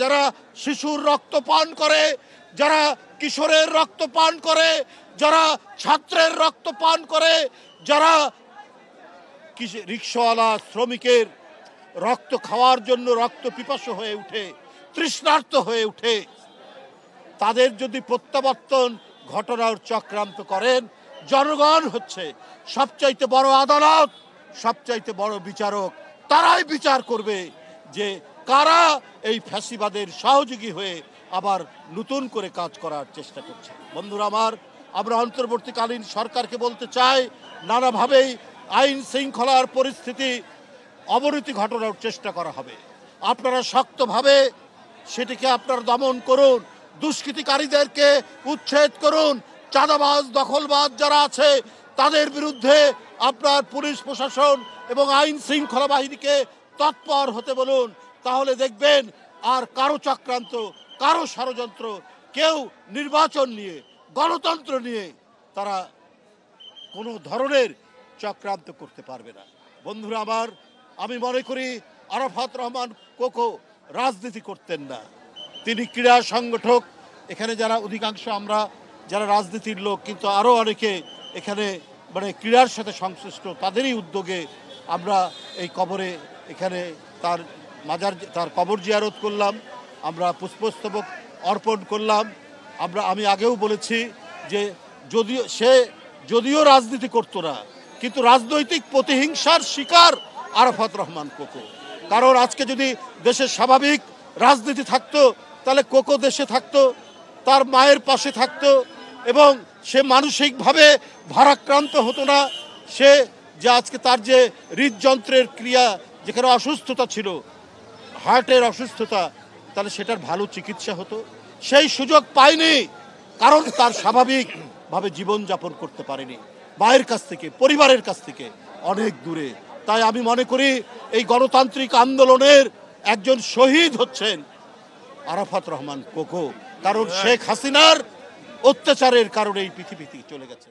যারা শিশুর রক্ত পান করে, যারা কিশোরের রক্ত পান করে, যারা ছাত্রের রক্ত পান করে, যারা রিক্সাওয়ালা শ্রমিকের রক্ত খাওয়ার জন্য রক্ত পিপাসু হয়ে উঠে, তৃষ্ণার্ত হয়ে উঠে, তাদের যদি প্রত্যাবর্তন ঘটনার চক্রান্ত করেন, জনগণ হচ্ছে সবচাইতে বড় আদালত, সবচাইতে বড় বিচারক। তারাই বিচার করবে যে কারা এই ফ্যাসিবাদের সহযোগী হয়ে আবার নতুন করে কাজ করার চেষ্টা করছে। বন্ধুরা আমার, আমরা অন্তর্বর্তীকালীন সরকারকে বলতে চাই, নানাভাবেই আইন শৃঙ্খলার পরিস্থিতি অবনতি ঘটানোর চেষ্টা করা হবে। আপনারা শক্তভাবে সেটিকে আপনারা দমন করুন, দুষ্কৃতিকারীদেরকে উচ্ছেদ করুন, চাঁদাবাজ দখলবাজ যারা আছে তাদের বিরুদ্ধে আপনার পুলিশ প্রশাসন এবং আইন শৃঙ্খলা বাহিনীকে তৎপর হতে বলুন। তাহলে দেখবেন আর কারো চক্রান্ত, কারো ষড়যন্ত্র, কেউ নির্বাচন নিয়ে, গণতন্ত্র নিয়ে তারা কোনো ধরনের চক্রান্ত করতে পারবে না। বন্ধুরা আমার, আমি মনে করি আরাফাত রহমান কোকো রাজনীতি করতেন না, তিনি ক্রীড়া সংগঠক। এখানে যারা অধিকাংশ আমরা যারা রাজনীতির লোক, কিন্তু আরও অনেকে এখানে মানে ক্রীড়ার সাথে সংশ্লিষ্ট, তাদেরই উদ্যোগে আমরা এই কবরে এখানে তার কবর জিয়ারত করলাম, আমরা পুষ্পস্তবক অর্পণ করলাম। আমি আগেও বলেছি যে যদিও রাজনীতি করতো না, কিন্তু রাজনৈতিক প্রতিহিংসার শিকার আরাফাত রহমান কোকো। কারণ আজকে যদি দেশের স্বাভাবিক রাজনীতি থাকতো, তাহলে কোকো দেশে থাকতো, তার মায়ের পাশে থাকতো এবং সে মানসিকভাবে ভারাক্রান্ত হতো না। সে যে আজকে তার যে হৃদযন্ত্রের ক্রিয়া, যেখানে অসুস্থতা ছিল, হার্টের অসুস্থতা, তাহলে সেটার ভালো চিকিৎসা হতো। সেই সুযোগ পায়নি, কারণ তার স্বাভাবিকভাবে জীবনযাপন করতে পারেনি, মায়ের কাছ থেকে, পরিবারের কাছ থেকে অনেক দূরে। তাই আমি মনে করি এই গণতান্ত্রিক আন্দোলনের একজন শহীদ হচ্ছেন আরাফাত রহমান কোকো, কারণ শেখ হাসিনার অত্যাচারের কারণে এই পৃথিবী থেকে চলে গেছে।